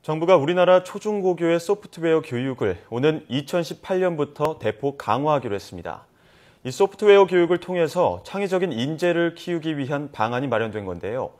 정부가 우리나라 초중고교의 소프트웨어 교육을 오는 2018년부터 대폭 강화하기로 했습니다. 이 소프트웨어 교육을 통해서 창의적인 인재를 키우기 위한 방안이 마련된 건데요.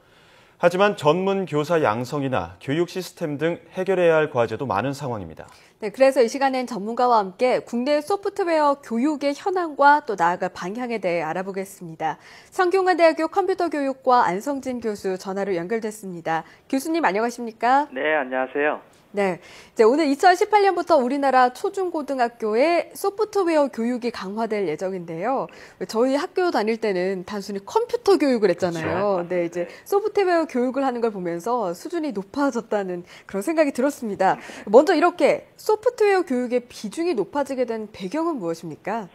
하지만 전문 교사 양성이나 교육 시스템 등 해결해야 할 과제도 많은 상황입니다. 네, 그래서 이 시간엔 전문가와 함께 국내 소프트웨어 교육의 현황과 또 나아갈 방향에 대해 알아보겠습니다. 성균관대학교 컴퓨터교육과 안성진 교수 전화로 연결됐습니다. 교수님 안녕하십니까? 네, 안녕하세요. 네, 이제 오늘 2018년부터 우리나라 초중고등학교의 소프트웨어 교육이 강화될 예정인데요. 저희 학교 다닐 때는 단순히 컴퓨터 교육을 했잖아요. 그렇죠. 네, 이제 소프트웨어 교육을 하는 걸 보면서 수준이 높아졌다는 그런 생각이 들었습니다. 먼저 이렇게 소프트웨어 교육의 비중이 높아지게 된 배경은 무엇입니까?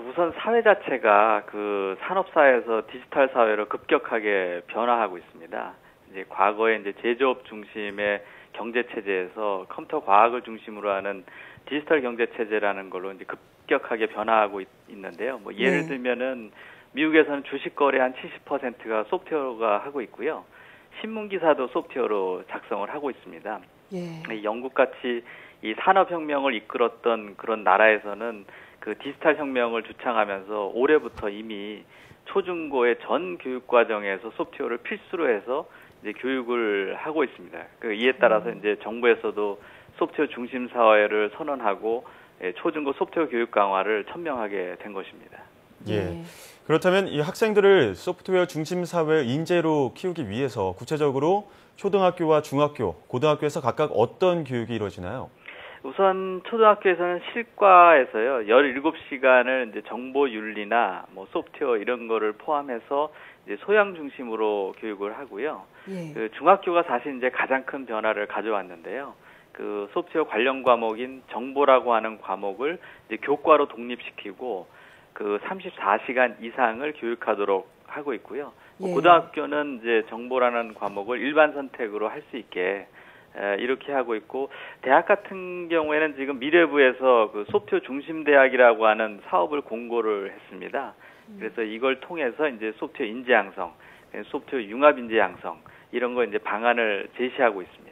우선 사회 자체가 그 산업사회에서 디지털 사회로 급격하게 변화하고 있습니다. 이제 과거에 이제 제조업 중심의 경제 체제에서 컴퓨터 과학을 중심으로 하는 디지털 경제 체제라는 걸로 이제 급격하게 변화하고 있는데요. 뭐 예를 들면은 미국에서는 주식 거래 한 70%가 소프트웨어가 하고 있고요. 신문 기사도 소프트웨어로 작성을 하고 있습니다. 영국 같이 이 산업혁명을 이끌었던 그런 나라에서는 그 디지털 혁명을 주창하면서 올해부터 이미 초중고의 전 교육 과정에서 소프트웨어를 필수로 해서 이제 교육을 하고 있습니다. 이에 따라서 이제 정부에서도 소프트웨어 중심 사회를 선언하고 초중고 소프트웨어 교육 강화를 천명하게 된 것입니다. 예. 그렇다면 이 학생들을 소프트웨어 중심 사회의 인재로 키우기 위해서 구체적으로 초등학교와 중학교, 고등학교에서 각각 어떤 교육이 이루어지나요? 우선 초등학교에서는 실과에서요. 17시간을 이제 정보 윤리나 뭐 소프트웨어 이런 거를 포함해서 이제 소양 중심으로 교육을 하고요. 그 중학교가 사실 이제 가장 큰 변화를 가져왔는데요. 그 소프트웨어 관련 과목인 정보라고 하는 과목을 이제 교과로 독립시키고 그 34시간 이상을 교육하도록 하고 있고요. 고등학교는 이제 정보라는 과목을 일반 선택으로 할 수 있게 이렇게 하고 있고, 대학 같은 경우에는 지금 미래부에서 그 소프트웨어 중심 대학이라고 하는 사업을 공고를 했습니다. 그래서 이걸 통해서 이제 소프트웨어 인재 양성, 소프트웨어 융합 인재 양성 이런 거 이제 방안을 제시하고 있습니다.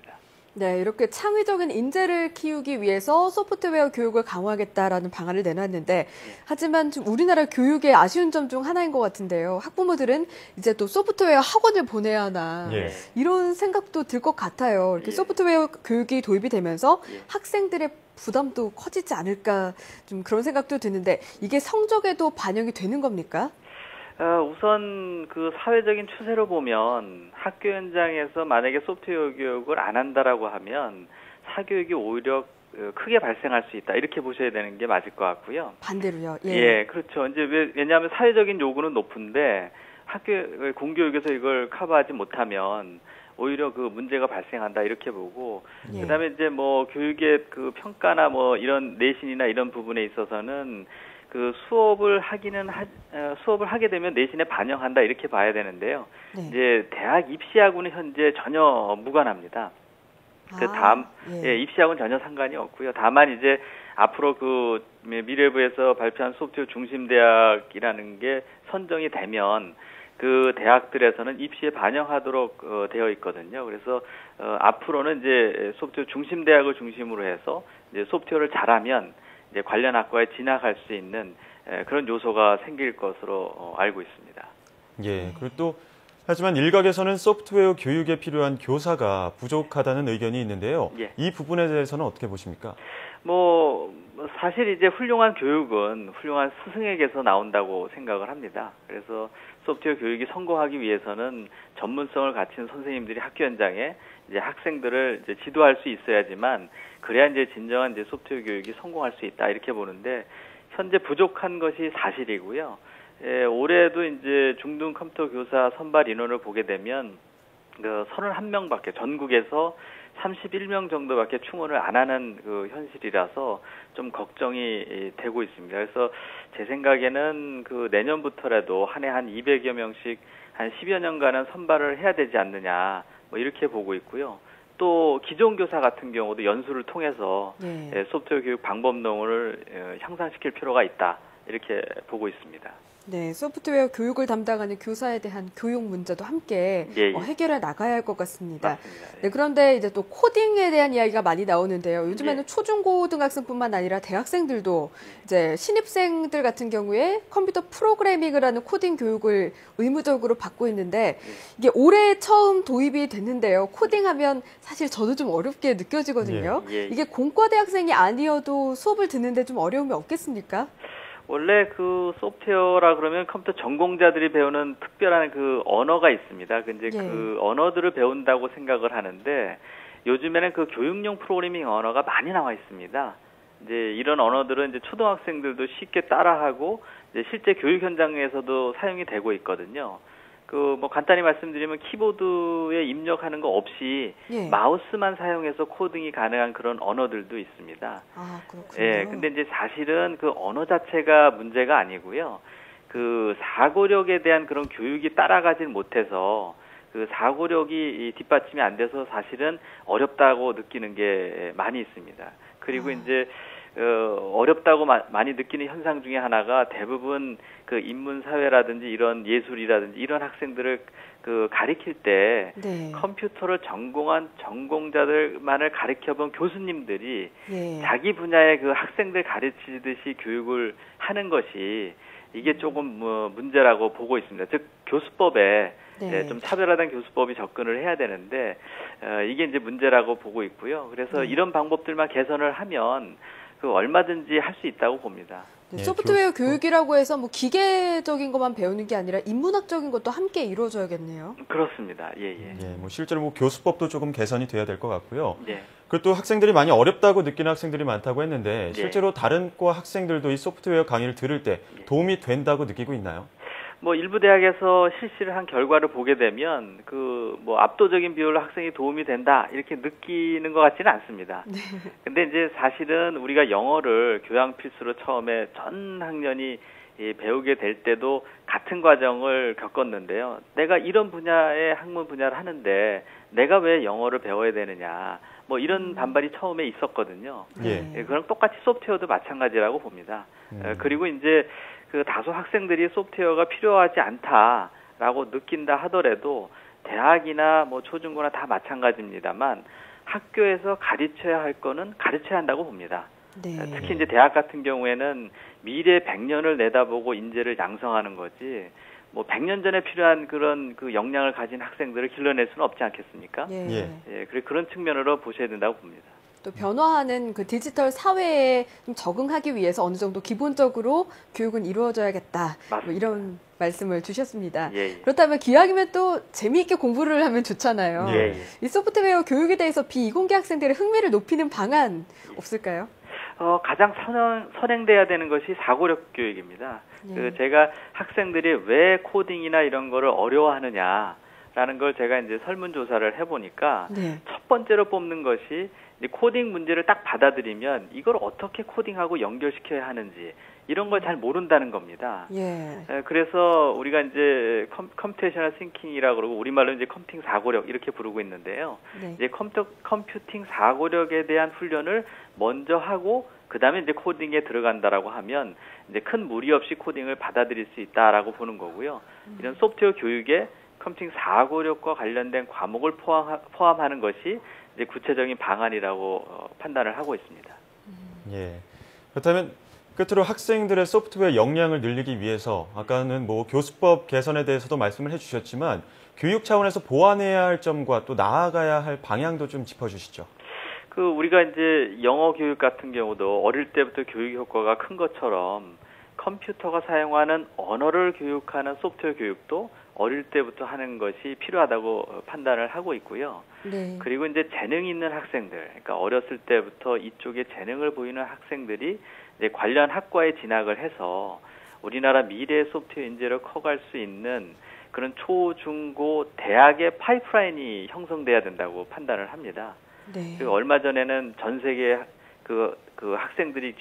네, 이렇게 창의적인 인재를 키우기 위해서 소프트웨어 교육을 강화하겠다라는 방안을 내놨는데, 하지만 좀 우리나라 교육의 아쉬운 점 중 하나인 것 같은데요. 학부모들은 이제 또 소프트웨어 학원을 보내야 하나 이런 생각도 들 것 같아요. 이렇게 소프트웨어 교육이 도입이 되면서 학생들의 부담도 커지지 않을까 좀 그런 생각도 드는데, 이게 성적에도 반영이 되는 겁니까? 우선 그 사회적인 추세로 보면 학교 현장에서 만약에 소프트웨어 교육을 안 한다라고 하면 사교육이 오히려 크게 발생할 수 있다, 이렇게 보셔야 되는 게 맞을 것 같고요. 반대로요? 예, 그렇죠. 이제 왜냐하면 사회적인 요구는 높은데 학교 공교육에서 이걸 커버하지 못하면 오히려 그 문제가 발생한다, 이렇게 보고, 그다음에 이제 뭐 교육의 그 평가나 뭐 이런 내신이나 이런 부분에 있어서는 그 수업을 하게 되면 내신에 반영한다, 이렇게 봐야 되는데요. 이제 대학 입시하고는 현재 전혀 무관합니다. 입시하고는 전혀 상관이 없고요. 다만 이제 앞으로 그 미래부에서 발표한 소프트웨어 중심 대학이라는 게 선정이 되면 그 대학들에서는 입시에 반영하도록 되어 있거든요. 그래서 앞으로는 이제 소프트웨어 중심 대학을 중심으로 해서 이제 소프트웨어를 잘하면 이제 관련 학과에 진학할 수 있는 그런 요소가 생길 것으로 알고 있습니다. 예, 그리고 또 하지만 일각에서는 소프트웨어 교육에 필요한 교사가 부족하다는 의견이 있는데요. 이 부분에 대해서는 어떻게 보십니까? 사실 이제 훌륭한 교육은 훌륭한 스승에게서 나온다고 생각을 합니다. 그래서 소프트웨어 교육이 성공하기 위해서는 전문성을 갖춘 선생님들이 학교 현장에 이제 학생들을 이제 지도할 수 있어야지만, 그래야 이제 진정한 이제 소프트웨어 교육이 성공할 수 있다, 이렇게 보는데, 현재 부족한 것이 사실이고요. 올해도 이제 중등 컴퓨터 교사 선발 인원을 보게 되면 그 31명밖에, 전국에서 31명 정도밖에 충원을 안 하는 그 현실이라서 좀 걱정이 되고 있습니다. 그래서 제 생각에는 그 내년부터라도 한 해 한 200여 명씩 한 10여 년간은 선발을 해야 되지 않느냐, 뭐 이렇게 보고 있고요. 또 기존 교사 같은 경우도 연수를 통해서 소프트웨어 교육 방법론을 향상시킬 필요가 있다, 이렇게 보고 있습니다. 네, 소프트웨어 교육을 담당하는 교사에 대한 교육 문제도 함께 예, 예. 해결해 나가야 할 것 같습니다. 맞습니다. 예. 네, 그런데 이제 또 코딩에 대한 이야기가 많이 나오는데요. 요즘에는 예. 초중고등학생뿐만 아니라 대학생들도 이제 신입생들 같은 경우에 컴퓨터 프로그래밍을 하는 코딩 교육을 의무적으로 받고 있는데 이게 올해 처음 도입이 됐는데요. 코딩하면 사실 저도 좀 어렵게 느껴지거든요. 예, 예. 이게 공과 대학생이 아니어도 수업을 듣는데 좀 어려움이 없겠습니까? 원래 그 소프트웨어라 그러면 컴퓨터 전공자들이 배우는 특별한 그 언어가 있습니다. 이제 예. 그 언어들을 배운다고 생각을 하는데 요즘에는 그 교육용 프로그래밍 언어가 많이 나와 있습니다. 이제 이런 언어들은 이제 초등학생들도 쉽게 따라하고 이제 실제 교육 현장에서도 사용이 되고 있거든요. 그 뭐 간단히 말씀드리면 키보드에 입력하는 거 없이 예. 마우스만 사용해서 코딩이 가능한 그런 언어들도 있습니다. 아, 그렇군요. 예, 근데 이제 사실은 그 언어 자체가 문제가 아니고요. 그 사고력에 대한 그런 교육이 따라가질 못해서 그 사고력이 뒷받침이 안 돼서 사실은 어렵다고 느끼는 게 많이 있습니다. 그리고 이제 어렵다고 많이 느끼는 현상 중에 하나가 대부분 그 인문사회라든지 이런 예술이라든지 이런 학생들을 그 가리킬 때 네. 컴퓨터를 전공한 전공자들만을 가르쳐본 교수님들이 예. 자기 분야의 그 학생들 가르치듯이 교육을 하는 것이 이게 조금 문제라고 보고 있습니다. 즉 교수법에 네. 좀 차별화된 교수법이 접근을 해야 되는데 이게 이제 문제라고 보고 있고요. 그래서 네. 이런 방법들만 개선을 하면 그 얼마든지 할 수 있다고 봅니다. 네, 예, 소프트웨어 교육이라고 해서 뭐 기계적인 것만 배우는 게 아니라 인문학적인 것도 함께 이루어져야겠네요. 그렇습니다. 예, 예. 예, 뭐 실제로 뭐 교수법도 조금 개선이 돼야 될 것 같고요. 예. 그리고 또 학생들이 많이 어렵다고 느끼는 학생들이 많다고 했는데 예. 실제로 다른 과 학생들도 이 소프트웨어 강의를 들을 때 도움이 된다고 느끼고 있나요? 뭐 일부 대학에서 실시를 한 결과를 보게 되면 그 뭐 압도적인 비율로 학생이 도움이 된다 이렇게 느끼는 것 같지는 않습니다. 근데 이제 사실은 우리가 영어를 교양 필수로 처음에 전 학년이 배우게 될 때도 같은 과정을 겪었는데요. 내가 이런 분야의 학문 분야를 하는데 내가 왜 영어를 배워야 되느냐 뭐 이런 반발이 처음에 있었거든요. 예. 예, 그럼 똑같이 소프트웨어도 마찬가지라고 봅니다. 그리고 이제 그 다소 학생들이 소프트웨어가 필요하지 않다라고 느낀다 하더라도 대학이나 뭐 초중고나 다 마찬가지입니다만 학교에서 가르쳐야 할 거는 가르쳐야 한다고 봅니다. 네. 특히 이제 대학 같은 경우에는 미래 100년을 내다보고 인재를 양성하는 거지 뭐 100년 전에 필요한 그런 그 역량을 가진 학생들을 길러낼 수는 없지 않겠습니까? 예. 예. 예, 그런 측면으로 보셔야 된다고 봅니다. 또 변화하는 그 디지털 사회에 좀 적응하기 위해서 어느 정도 기본적으로 교육은 이루어져야겠다. 뭐 맞습니다. 이런 말씀을 주셨습니다. 예, 예. 그렇다면 기왕이면 또 재미있게 공부를 하면 좋잖아요. 예, 예. 이 소프트웨어 교육에 대해서 비이공계 학생들의 흥미를 높이는 방안 없을까요? 가장 선행돼야 되는 것이 사고력 교육입니다. 예. 제가 학생들이 왜 코딩이나 이런 거를 어려워하느냐라는 걸 제가 이제 설문조사를 해보니까 네. 첫 번째로 뽑는 것이 이 코딩 문제를 딱 받아들이면 이걸 어떻게 코딩하고 연결시켜야 하는지 이런 걸 잘 모른다는 겁니다. 예. 그래서 우리가 이제 컴퓨테이셔널 싱킹이라고 그러고 우리말로 이제 컴퓨팅 사고력 이렇게 부르고 있는데요. 네. 이제 컴퓨팅 사고력에 대한 훈련을 먼저 하고 그다음에 이제 코딩에 들어간다라고 하면 이제 큰 무리 없이 코딩을 받아들일 수 있다라고 보는 거고요. 이런 소프트웨어 교육에 컴퓨팅 사고력과 관련된 과목을 포함하는 것이 이제 구체적인 방안이라고 판단을 하고 있습니다. 예. 그렇다면 끝으로 학생들의 소프트웨어 역량을 늘리기 위해서 아까는 뭐 교수법 개선에 대해서도 말씀을 해주셨지만 교육 차원에서 보완해야 할 점과 또 나아가야 할 방향도 좀 짚어주시죠. 우리가 이제 영어 교육 같은 경우도 어릴 때부터 교육 효과가 큰 것처럼 컴퓨터가 사용하는 언어를 교육하는 소프트웨어 교육도 어릴 때부터 하는 것이 필요하다고 판단을 하고 있고요. 네. 그리고 이제 재능이 있는 학생들, 그러니까 어렸을 때부터 이쪽에 재능을 보이는 학생들이 이제 관련 학과에 진학을 해서 우리나라 미래 소프트웨어 인재로 커갈 수 있는 그런 초, 중, 고, 대학의 파이프라인이 형성돼야 된다고 판단을 합니다. 네. 그리고 얼마 전에는 전 세계 그 학생들이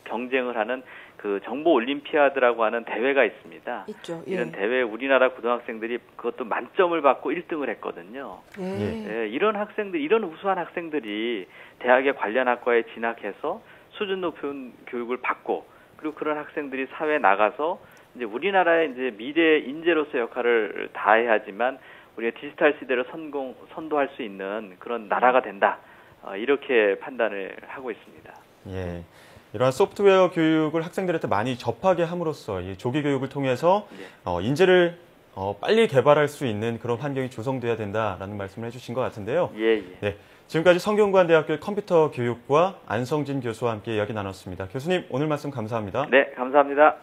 경쟁을 하는 그 정보 올림피아드라고 하는 대회가 있습니다. 있죠. 예. 이런 대회에 우리나라 고등학생들이 그것도 만점을 받고 1등을 했거든요. 예. 예, 이런 우수한 학생들이 대학의 관련 학과에 진학해서 수준 높은 교육을 받고 그리고 그런 학생들이 사회에 나가서 이제 우리나라의 이제 미래 인재로서 역할을 다해야지만 우리가 디지털 시대를 선도할 수 있는 그런 나라가 된다. 이렇게 판단을 하고 있습니다. 예. 이러한 소프트웨어 교육을 학생들한테 많이 접하게 함으로써 이 조기 교육을 통해서 인재를 빨리 개발할 수 있는 그런 환경이 조성돼야 된다라는 말씀을 해주신 것 같은데요. 예. 네, 지금까지 성균관대학교 컴퓨터 교육과 안성진 교수와 함께 이야기 나눴습니다. 교수님, 오늘 말씀 감사합니다. 네, 감사합니다.